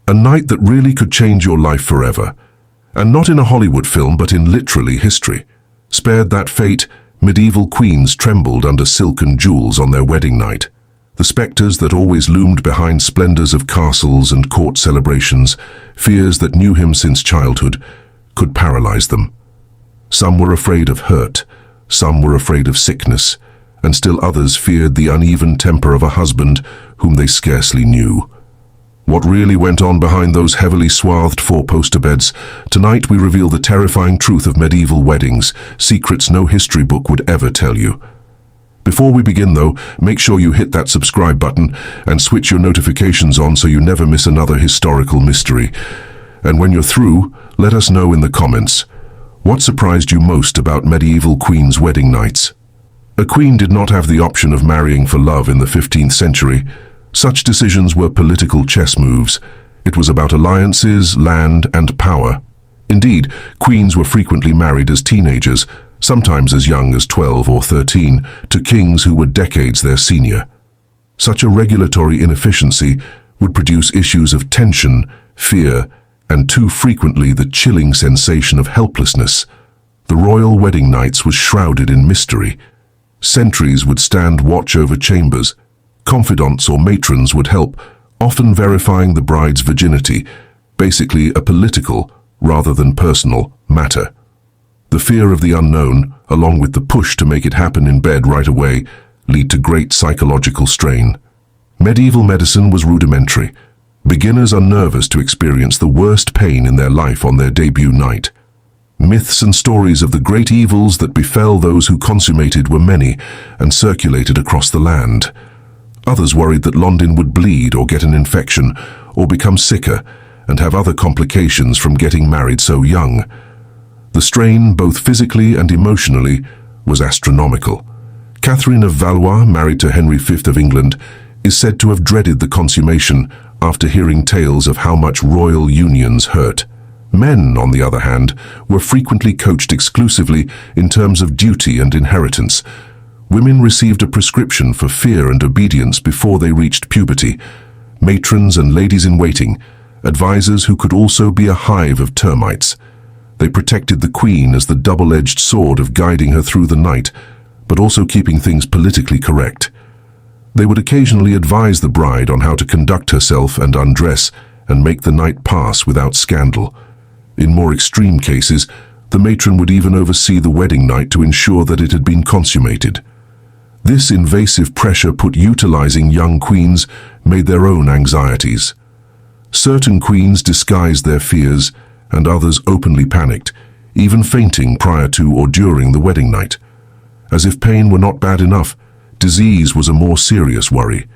A night that really could change your life forever. And not in a Hollywood film, but in literally history. Spared that fate, medieval queens trembled under silken jewels on their wedding night. The spectres that always loomed behind splendors of castles and court celebrations, fears that knew him since childhood, could paralyze them. Some were afraid of hurt, some were afraid of sickness, and still others feared the uneven temper of a husband whom they scarcely knew. What really went on behind those heavily swathed four-poster beds? Tonight we reveal the terrifying truth of medieval weddings, secrets no history book would ever tell you. Before we begin though, make sure you hit that subscribe button and switch your notifications on so you never miss another historical mystery. And when you're through, let us know in the comments. What surprised you most about medieval queens' wedding nights? A queen did not have the option of marrying for love in the 15th century. Such decisions were political chess moves. It was about alliances, land, and power. Indeed, queens were frequently married as teenagers, sometimes as young as 12 or 13, to kings who were decades their senior. Such a regulatory inefficiency would produce issues of tension, fear, and too frequently the chilling sensation of helplessness. The royal wedding nights was shrouded in mystery. Sentries would stand watch over chambers. Confidants or matrons would help, often verifying the bride's virginity, basically a political, rather than personal, matter. The fear of the unknown, along with the push to make it happen in bed right away, lead to great psychological strain. Medieval medicine was rudimentary. Beginners are nervous to experience the worst pain in their life on their debut night. Myths and stories of the great evils that befell those who consummated were many and circulated across the land. Others worried that London would bleed or get an infection or become sicker and have other complications from getting married so young. The strain, both physically and emotionally, was astronomical. Catherine of Valois, married to Henry V of England, is said to have dreaded the consummation after hearing tales of how much royal unions hurt. Men, on the other hand, were frequently coached exclusively in terms of duty and inheritance. Women received a prescription for fear and obedience before they reached puberty. Matrons and ladies-in-waiting, advisors who could also be a hive of termites. They protected the queen as the double-edged sword of guiding her through the night, but also keeping things politically correct. They would occasionally advise the bride on how to conduct herself and undress and make the night pass without scandal. In more extreme cases, the matron would even oversee the wedding night to ensure that it had been consummated. This invasive pressure put utilizing young queens made their own anxieties. Certain queens disguised their fears, and others openly panicked, even fainting prior to or during the wedding night. As if pain were not bad enough, disease was a more serious worry.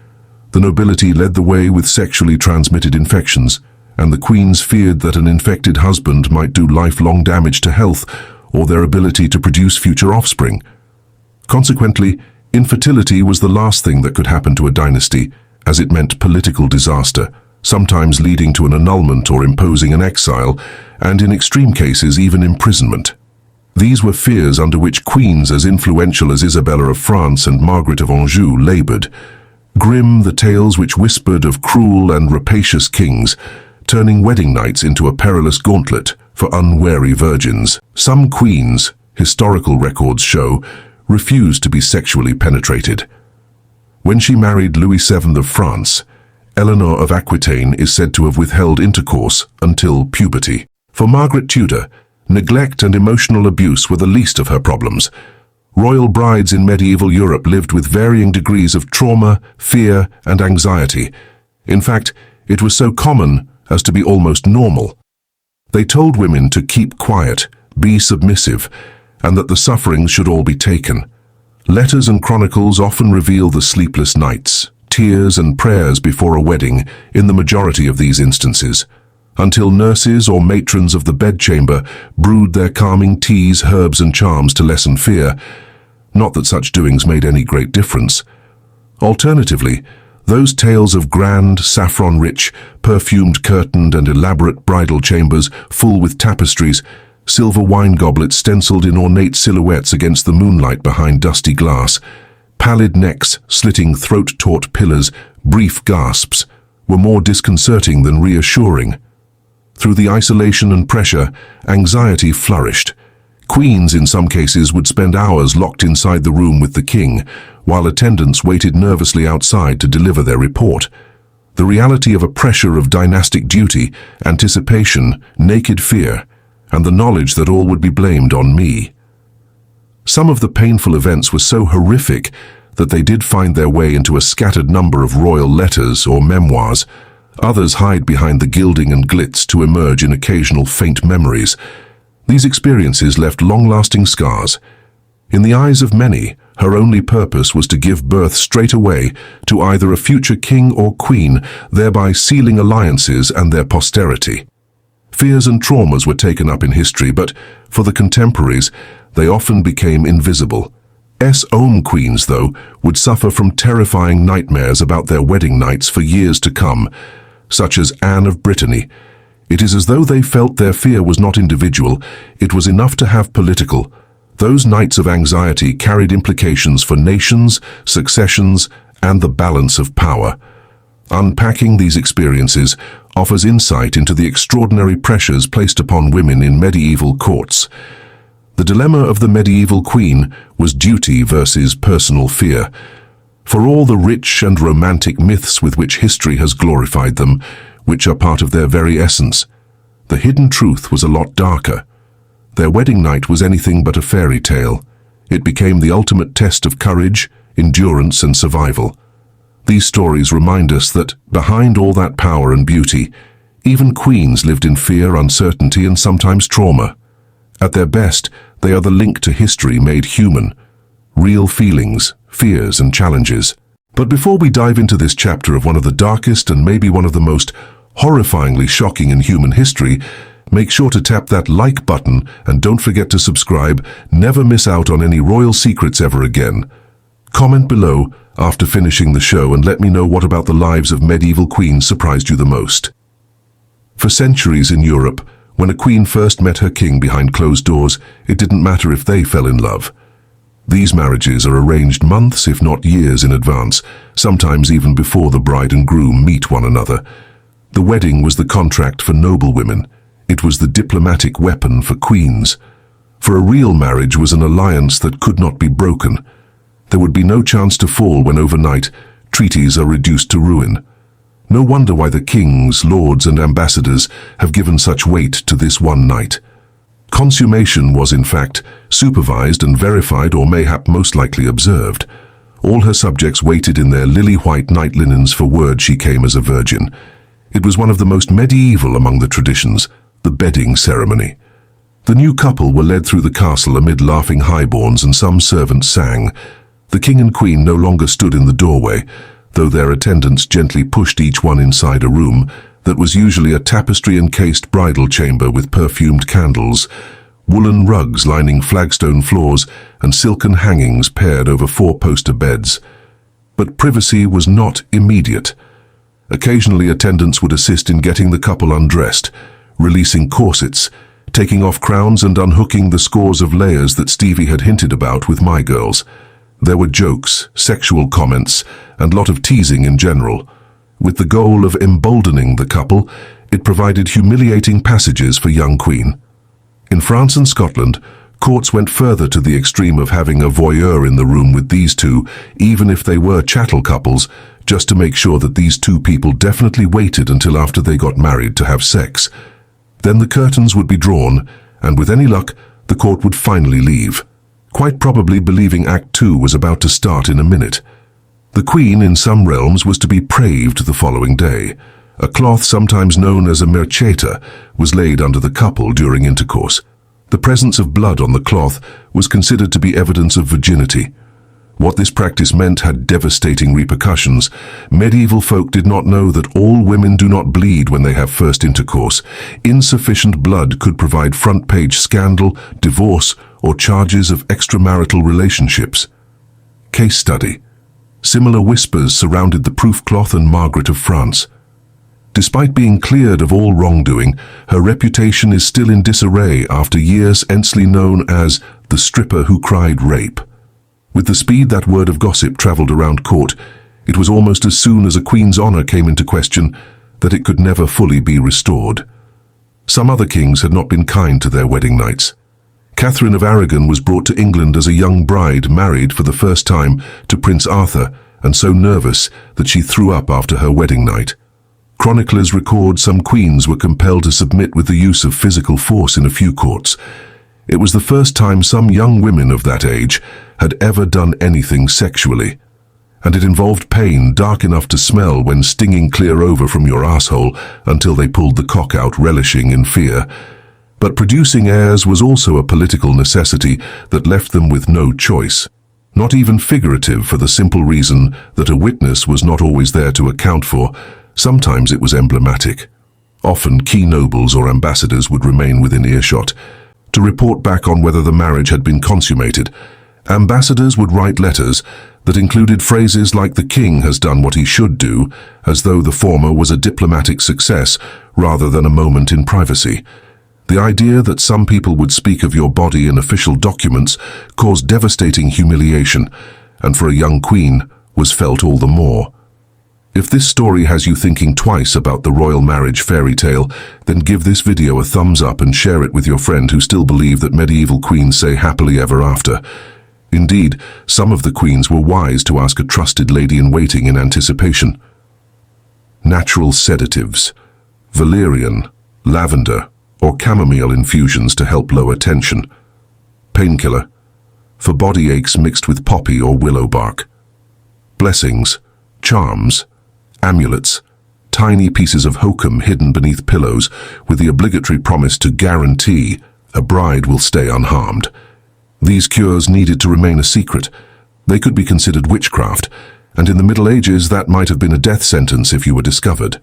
The nobility led the way with sexually transmitted infections, and the queens feared that an infected husband might do lifelong damage to health or their ability to produce future offspring. Consequently, infertility was the last thing that could happen to a dynasty, as it meant political disaster, sometimes leading to an annulment or imposing an exile, and in extreme cases even imprisonment. These were fears under which queens as influential as Isabella of France and Margaret of Anjou labored. Grim the tales which whispered of cruel and rapacious kings, turning wedding nights into a perilous gauntlet for unwary virgins. Some queens, historical records show, refused to be sexually penetrated. When she married Louis VII of France, Eleanor of Aquitaine is said to have withheld intercourse until puberty. For Margaret Tudor, neglect and emotional abuse were the least of her problems. Royal brides in medieval Europe lived with varying degrees of trauma, fear, and anxiety. In fact, it was so common as to be almost normal. They told women to keep quiet, be submissive, and that the sufferings should all be taken. Letters and chronicles often reveal the sleepless nights, tears and prayers before a wedding in the majority of these instances, until nurses or matrons of the bedchamber brewed their calming teas, herbs and charms to lessen fear. Not that such doings made any great difference. Alternatively, those tales of grand, saffron-rich, perfumed, curtained and elaborate bridal chambers full with tapestries, silver wine goblets stenciled in ornate silhouettes against the moonlight behind dusty glass, pallid necks, slitting throat-taut pillars, brief gasps, were more disconcerting than reassuring. Through the isolation and pressure, anxiety flourished. Queens, in some cases, would spend hours locked inside the room with the king, while attendants waited nervously outside to deliver their report. The reality of a pressure of dynastic duty, anticipation, naked fear, and the knowledge that all would be blamed on me. Some of the painful events were so horrific that they did find their way into a scattered number of royal letters or memoirs. Others hide behind the gilding and glitz to emerge in occasional faint memories. These experiences left long-lasting scars. In the eyes of many, her only purpose was to give birth straight away to either a future king or queen, thereby sealing alliances and their posterity. Fears and traumas were taken up in history, but for the contemporaries, they often became invisible. Own queens, though, would suffer from terrifying nightmares about their wedding nights for years to come, such as Anne of Brittany. It is as though they felt their fear was not individual, it was enough to have political. Those nights of anxiety carried implications for nations, successions, and the balance of power. Unpacking these experiences offers insight into the extraordinary pressures placed upon women in medieval courts. The dilemma of the medieval queen was duty versus personal fear. For all the rich and romantic myths with which history has glorified them, which are part of their very essence, the hidden truth was a lot darker. Their wedding night was anything but a fairy tale. It became the ultimate test of courage, endurance, and survival. These stories remind us that, behind all that power and beauty, even queens lived in fear, uncertainty, and sometimes trauma. At their best, they are the link to history made human. Real feelings, fears, and challenges. But before we dive into this chapter of one of the darkest and maybe one of the most horrifyingly shocking in human history, make sure to tap that like button and don't forget to subscribe. Never miss out on any royal secrets ever again. Comment below after finishing the show and let me know what about the lives of medieval queens surprised you the most. For centuries in Europe, when a queen first met her king behind closed doors, it didn't matter if they fell in love. These marriages are arranged months, if not years in advance, sometimes even before the bride and groom meet one another. The wedding was the contract for noblewomen. It was the diplomatic weapon for queens. For a real marriage was an alliance that could not be broken. There would be no chance to fall when overnight treaties are reduced to ruin. No wonder why the kings, lords, and ambassadors have given such weight to this one night. Consummation was, in fact, supervised and verified, or mayhap most likely observed. All her subjects waited in their lily-white night linens for word she came as a virgin. It was one of the most medieval among the traditions, the bedding ceremony. The new couple were led through the castle amid laughing highborns, and some servants sang. The king and queen no longer stood in the doorway, though their attendants gently pushed each one inside a room that was usually a tapestry-encased bridal chamber with perfumed candles, woolen rugs lining flagstone floors, and silken hangings paired over four-poster beds. But privacy was not immediate. Occasionally, attendants would assist in getting the couple undressed, releasing corsets, taking off crowns, and unhooking the scores of layers that Stevie had hinted about with My Girls. There were jokes, sexual comments, and lot of teasing in general. With the goal of emboldening the couple, it provided humiliating passages for young queen. In France and Scotland, courts went further to the extreme of having a voyeur in the room with these two, even if they were chattel couples, just to make sure that these two people definitely waited until after they got married to have sex. Then the curtains would be drawn, and with any luck, the court would finally leave, quite probably believing Act 2 was about to start in a minute. The queen, in some realms, was to be praved the following day. A cloth, sometimes known as a mercheta, was laid under the couple during intercourse. The presence of blood on the cloth was considered to be evidence of virginity. What this practice meant had devastating repercussions. Medieval folk did not know that all women do not bleed when they have first intercourse. Insufficient blood could provide front-page scandal, divorce, or charges of extramarital relationships. Case study. Similar whispers surrounded the proof cloth and Margaret of France. Despite being cleared of all wrongdoing, her reputation is still in disarray after years, endlessly known as the stripper who cried rape. With the speed that word of gossip traveled around court, It was almost as soon as a queen's honor came into question that it could never fully be restored. Some other kings had not been kind to their wedding nights. Catherine of Aragon was brought to England as a young bride married for the first time to Prince Arthur, and so nervous that she threw up after her wedding night. Chroniclers record some queens were compelled to submit with the use of physical force in a few courts. It was the first time some young women of that age had ever done anything sexually, and it involved pain dark enough to smell when stinging clear over from your asshole until they pulled the cock out, relishing in fear. But producing heirs was also a political necessity that left them with no choice. Not even figurative, for the simple reason that a witness was not always there to account for. Sometimes it was emblematic. Often key nobles or ambassadors would remain within earshot to report back on whether the marriage had been consummated. Ambassadors would write letters that included phrases like "the king has done what he should do," as though the former was a diplomatic success rather than a moment in privacy. The idea that some people would speak of your body in official documents caused devastating humiliation, and for a young queen was felt all the more. If this story has you thinking twice about the royal marriage fairy tale, then give this video a thumbs up and share it with your friend who still believe that medieval queens say happily ever after. Indeed, some of the queens were wise to ask a trusted lady-in-waiting in anticipation. Natural sedatives, valerian, lavender, or chamomile infusions to help lower tension. Painkiller, for body aches mixed with poppy or willow bark. Blessings, charms, amulets, tiny pieces of hokum hidden beneath pillows with the obligatory promise to guarantee a bride will stay unharmed. These cures needed to remain a secret. They could be considered witchcraft, and in the Middle Ages that might have been a death sentence if you were discovered.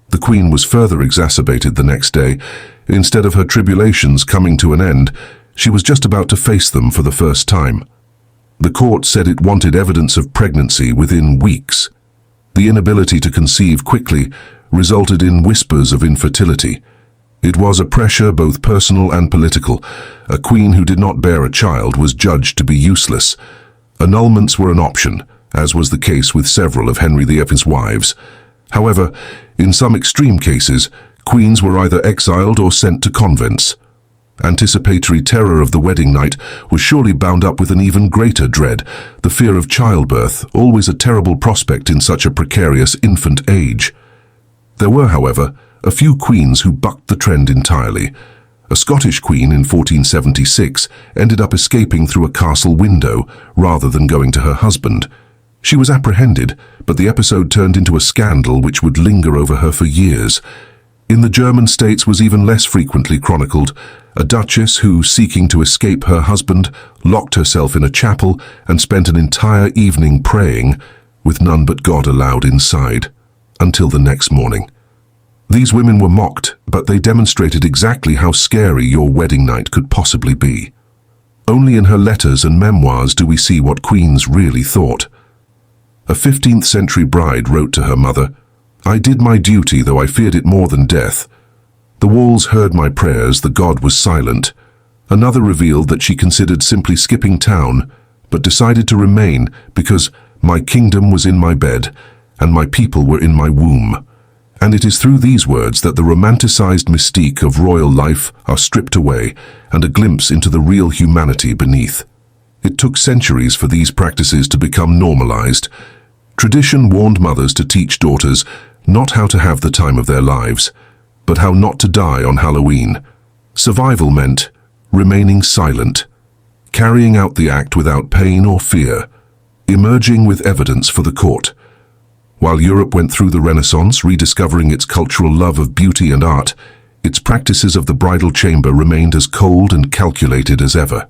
The queen was further exacerbated the next day. Instead of her tribulations coming to an end, she was just about to face them for the first time. The court said it wanted evidence of pregnancy within weeks. The inability to conceive quickly resulted in whispers of infertility. It was a pressure both personal and political. A queen who did not bear a child was judged to be useless. Annulments were an option, as was the case with several of Henry VII's wives. However, in some extreme cases, queens were either exiled or sent to convents. Anticipatory terror of the wedding night was surely bound up with an even greater dread, the fear of childbirth, always a terrible prospect in such a precarious infant age. There were, however, a few queens who bucked the trend entirely. A Scottish queen in 1476 ended up escaping through a castle window rather than going to her husband. She was apprehended, but the episode turned into a scandal which would linger over her for years. In the German states was even less frequently chronicled. A duchess who, seeking to escape her husband, locked herself in a chapel and spent an entire evening praying, with none but God allowed inside, until the next morning. These women were mocked, but they demonstrated exactly how scary your wedding night could possibly be. Only in her letters and memoirs do we see what queens really thought. A 15th century bride wrote to her mother, "I did my duty, though I feared it more than death. The walls heard my prayers, the God was silent." Another revealed that she considered simply skipping town, but decided to remain because "my kingdom was in my bed, and my people were in my womb." And it is through these words that the romanticized mystique of royal life are stripped away, and a glimpse into the real humanity beneath. It took centuries for these practices to become normalized. Tradition warned mothers to teach daughters not how to have the time of their lives, but how not to die on Halloween. Survival meant remaining silent, carrying out the act without pain or fear, emerging with evidence for the court. While Europe went through the Renaissance, rediscovering its cultural love of beauty and art, its practices of the bridal chamber remained as cold and calculated as ever.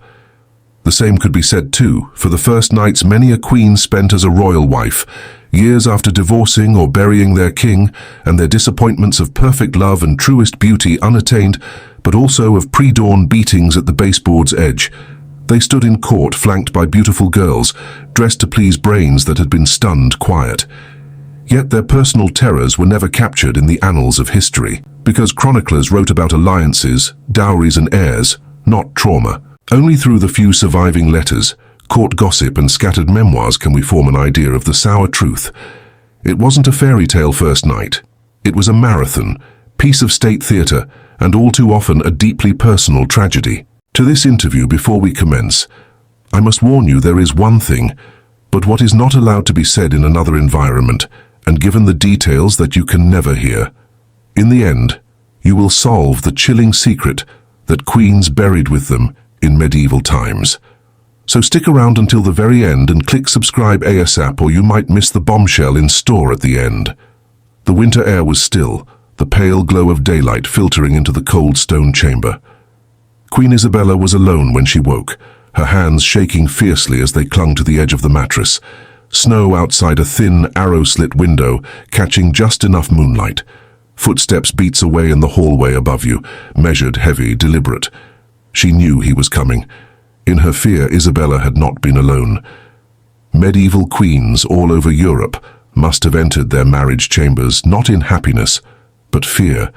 The same could be said too, for the first nights many a queen spent as a royal wife, years after divorcing or burying their king, and their disappointments of perfect love and truest beauty unattained, but also of pre-dawn beatings at the baseboard's edge. They stood in court flanked by beautiful girls, dressed to please brains that had been stunned quiet. Yet their personal terrors were never captured in the annals of history, because chroniclers wrote about alliances, dowries and heirs, not trauma. Only through the few surviving letters court gossip and scattered memoirs can we form an idea of the sour truth. It wasn't a fairy tale first night. It was a marathon, piece of state theatre, and all too often a deeply personal tragedy. To this interview, before we commence, I must warn you there is one thing, but what is not allowed to be said in another environment, and given the details that you can never hear. In the end, you will solve the chilling secret that queens buried with them in medieval times. So stick around until the very end and click subscribe ASAP, or you might miss the bombshell in store at the end. The winter air was still, the pale glow of daylight filtering into the cold stone chamber. Queen Isabella was alone when she woke, her hands shaking fiercely as they clung to the edge of the mattress, snow outside a thin, arrow-slit window catching just enough moonlight. Footsteps beats away in the hallway above you, measured, heavy, deliberate. She knew he was coming. In her fear, Isabella had not been alone. Medieval queens all over Europe must have entered their marriage chambers not in happiness, but fear.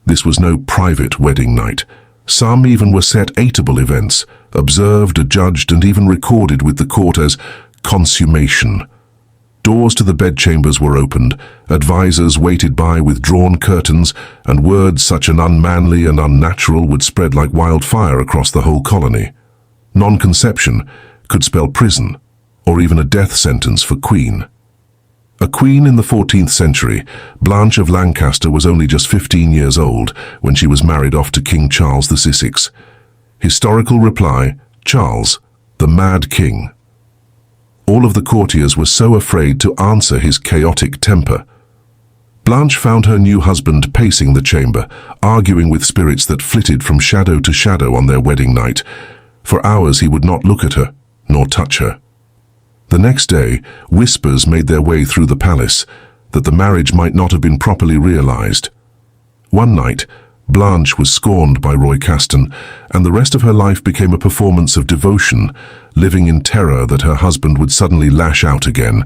This was no private wedding night. Some even were set ateable events, observed, adjudged, and even recorded with the court as consummation. Doors to the bedchambers were opened, advisors waited by with drawn curtains, and words such as unmanly and unnatural would spread like wildfire across the whole colony. Non-conception could spell prison, or even a death sentence for queen. A queen in the 14th century, Blanche of Lancaster was only just 15 years old when she was married off to King Charles VI. Historical reply: Charles, the Mad King. All of the courtiers were so afraid to answer his chaotic temper. Blanche found her new husband pacing the chamber, arguing with spirits that flitted from shadow to shadow on their wedding night. For hours he would not look at her, nor touch her. The next day, whispers made their way through the palace that the marriage might not have been properly realized. One night, Blanche was scorned by Roy Caston, and the rest of her life became a performance of devotion, living in terror that her husband would suddenly lash out again,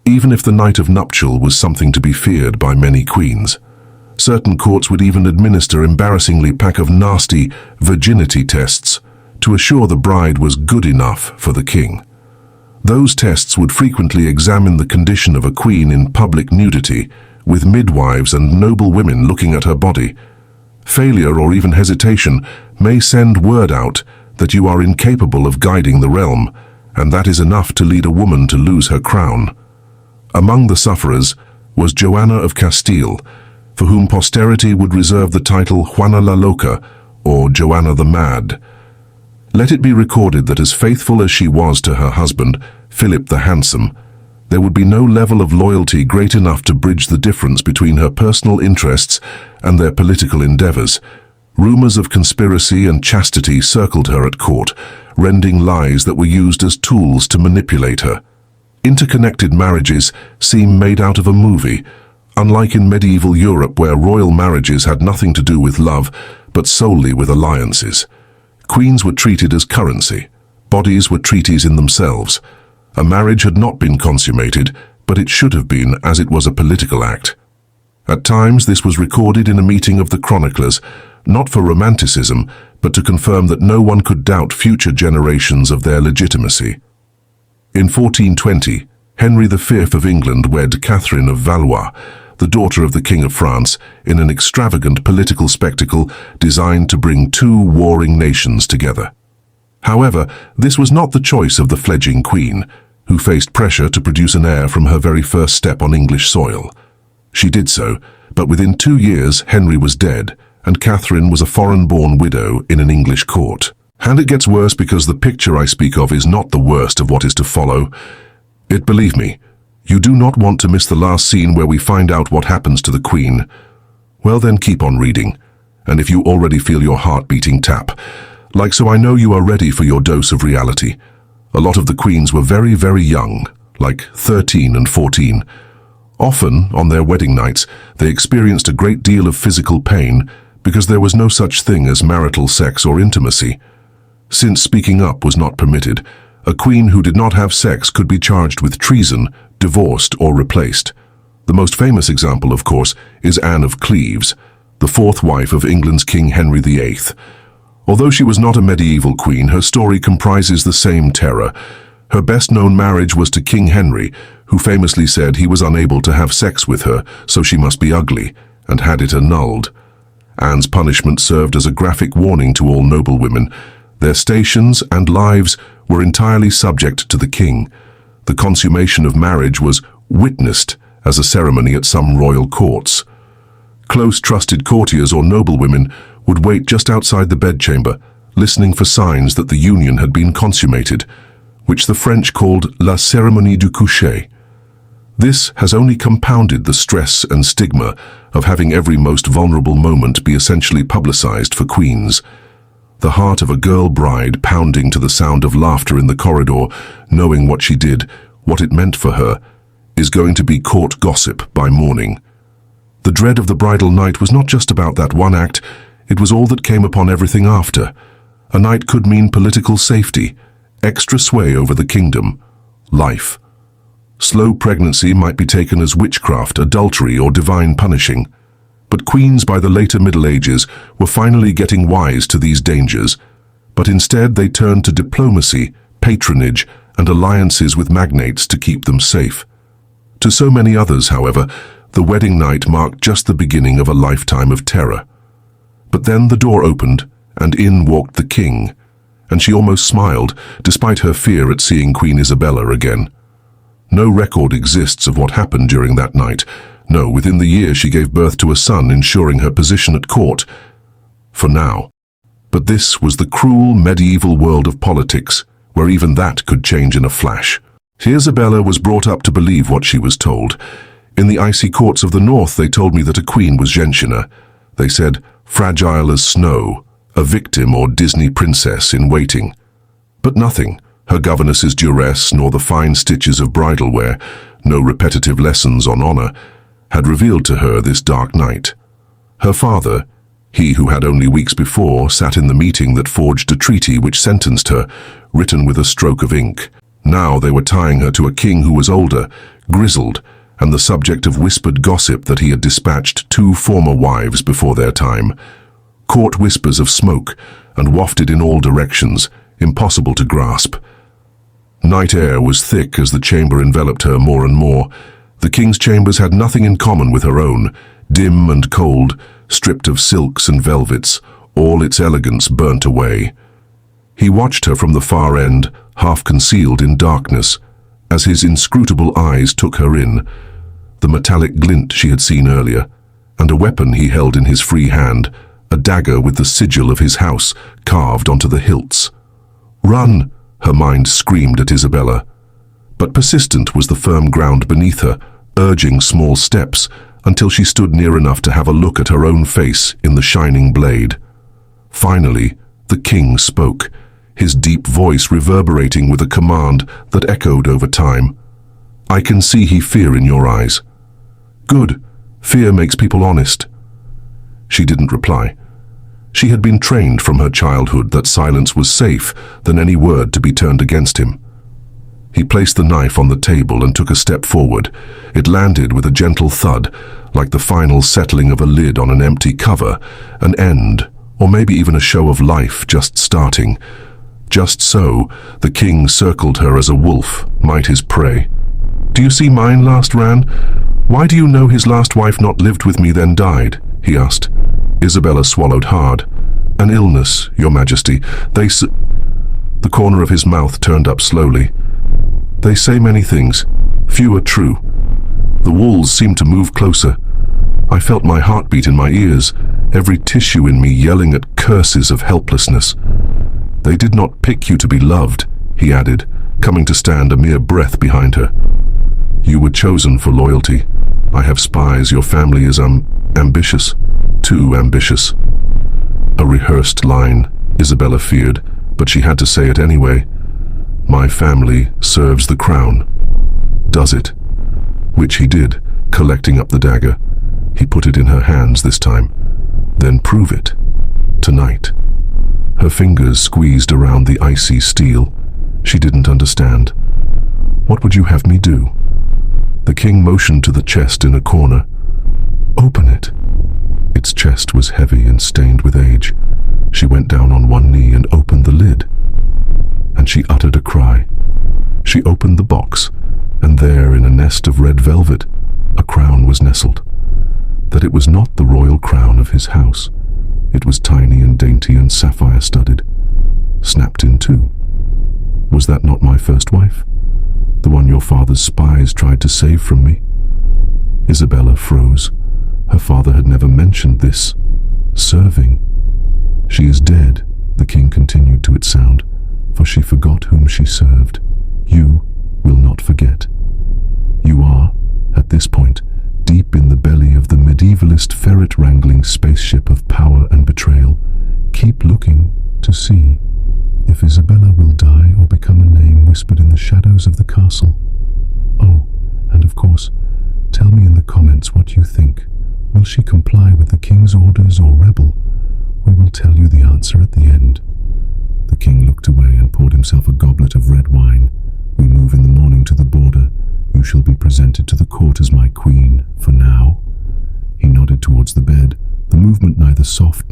even if the night of nuptial was something to be feared by many queens. Certain courts would even administer embarrassingly pack of nasty virginity tests to assure the bride was good enough for the king. Those tests would frequently examine the condition of a queen in public nudity, with midwives and noble women looking at her body. Failure or even hesitation may send word out that you are incapable of guiding the realm, and that is enough to lead a woman to lose her crown. Among the sufferers was Joanna of Castile, for whom posterity would reserve the title Juana la Loca, or Joanna the Mad. Let it be recorded that as faithful as she was to her husband, Philip the Handsome, there would be no level of loyalty great enough to bridge the difference between her personal interests and their political endeavors. Rumors of conspiracy and chastity circled her at court, rending lies that were used as tools to manipulate her. Interconnected marriages seem made out of a movie, unlike in medieval Europe where royal marriages had nothing to do with love, but solely with alliances. Queens were treated as currency. Bodies were treaties in themselves. A marriage had not been consummated, but it should have been, as it was a political act. At times this was recorded in a meeting of the chroniclers, not for romanticism, but to confirm that no one could doubt future generations of their legitimacy. In 1420, Henry V of England wed Catherine of Valois, the daughter of the King of France, in an extravagant political spectacle designed to bring two warring nations together. However, this was not the choice of the fledgling queen, who faced pressure to produce an heir from her very first step on English soil. She did so, but within 2 years Henry was dead, and Catherine was a foreign-born widow in an English court. And it gets worse because the picture I speak of is not the worst of what is to follow. Believe me, you do not want to miss the last scene where we find out what happens to the queen. Well then, keep on reading, and if you already feel your heart beating, tap. Like so I know you are ready for your dose of reality. A lot of the queens were very, very young, like 13 and 14. Often, on their wedding nights, they experienced a great deal of physical pain because there was no such thing as marital sex or intimacy. Since speaking up was not permitted, a queen who did not have sex could be charged with treason, divorced, or replaced. The most famous example, of course, is Anne of Cleves, the fourth wife of England's King Henry VIII. Although she was not a medieval queen, her story comprises the same terror. Her best-known marriage was to King Henry, who famously said he was unable to have sex with her, so she must be ugly, and had it annulled. Anne's punishment served as a graphic warning to all noblewomen. Their stations and lives were entirely subject to the king. The consummation of marriage was witnessed as a ceremony at some royal courts. Close trusted courtiers or noblewomen would wait just outside the bedchamber, listening for signs that the union had been consummated, which the French called la cérémonie du coucher. This has only compounded the stress and stigma of having every most vulnerable moment be essentially publicized for queens. The heart of a girl bride pounding to the sound of laughter in the corridor, knowing what she did, what it meant for her, is going to be court gossip by morning. The dread of the bridal night was not just about that one act, it was all that came upon everything after. A night could mean political safety, extra sway over the kingdom, life. Slow pregnancy might be taken as witchcraft, adultery, or divine punishing. But queens by the later Middle Ages were finally getting wise to these dangers, but instead they turned to diplomacy, patronage, and alliances with magnates to keep them safe. To so many others, however, the wedding night marked just the beginning of a lifetime of terror. But then the door opened, and in walked the king, and she almost smiled, despite her fear at seeing Queen Isabella again. No record exists of what happened during that night. No, within the year she gave birth to a son, ensuring her position at court. For now. But this was the cruel medieval world of politics, where even that could change in a flash. Isabella was brought up to believe what she was told. In the icy courts of the north, they told me that a queen was Gentiana. They said, fragile as snow, a victim or Disney princess in waiting. But nothing. Her governess's duress, nor the fine stitches of bridal wear, no repetitive lessons on honor, had revealed to her this dark night. Her father, he who had only weeks before sat in the meeting that forged a treaty which sentenced her, written with a stroke of ink. Now they were tying her to a king who was older, grizzled, and the subject of whispered gossip that he had dispatched 2 former wives before their time. Court whispers of smoke, and wafted in all directions, impossible to grasp. Night air was thick as the chamber enveloped her more and more. The king's chambers had nothing in common with her own, dim and cold, stripped of silks and velvets, all its elegance burnt away. He watched her from the far end, half concealed in darkness, as his inscrutable eyes took her in, the metallic glint she had seen earlier, and a weapon he held in his free hand, a dagger with the sigil of his house carved onto the hilts. "Run!" her mind screamed at Isabella. But persistent was the firm ground beneath her, urging small steps, until she stood near enough to have a look at her own face in the shining blade. Finally, the king spoke, his deep voice reverberating with a command that echoed over time. "I can see fear in your eyes." "Good. Fear makes people honest." She didn't reply. She had been trained from her childhood that silence was safe than any word to be turned against him. He placed the knife on the table and took a step forward. It landed with a gentle thud, like the final settling of a lid on an empty cover, an end, or maybe even a show of life just starting. Just so, the king circled her as a wolf might his prey. "Do you see mine last ran? Why do you know his last wife not lived with me then died?" he asked. Isabella swallowed hard. "An illness, your majesty. The corner of his mouth turned up slowly. "They say many things. Few are true." The walls seemed to move closer. I felt my heartbeat in my ears, every tissue in me yelling at curses of helplessness. "They did not pick you to be loved," he added, coming to stand a mere breath behind her. "You were chosen for loyalty. I have spies. Your family is ambitious. Too ambitious." A rehearsed line, Isabella feared, but she had to say it anyway. "My family serves the crown." "Does it?" Which he did, collecting up the dagger. He put it in her hands this time. "Then prove it. Tonight." Her fingers squeezed around the icy steel. She didn't understand. "What would you have me do?" The king motioned to the chest in a corner. "Open it." Its chest was heavy and stained with age. She went down on one knee and opened the lid, and she uttered a cry. She opened the box, and there, in a nest of red velvet, a crown was nestled. That it was not the royal crown of his house. It was tiny and dainty and sapphire-studded, snapped in two. Was that not my first wife? The one your father's spies tried to save from me? Isabella froze. Her father had never mentioned this. Serving. She is dead, the king continued to its sound, for she forgot whom she served. You will not forget. You are, at this point, deep in the belly of the medievalist ferret-wrangling spaceship of power and betrayal. Keep looking to see if Isabella will die or become a name whispered in the shadows of the castle. Oh, and of course, tell me in the comments what you think. Will she comply with the king's orders or rebel? We will tell you the answer at the end. The king looked away and poured himself a goblet of red wine. We move in the morning to the border. You shall be presented to the court as my queen, for now. He nodded towards the bed, the movement neither soft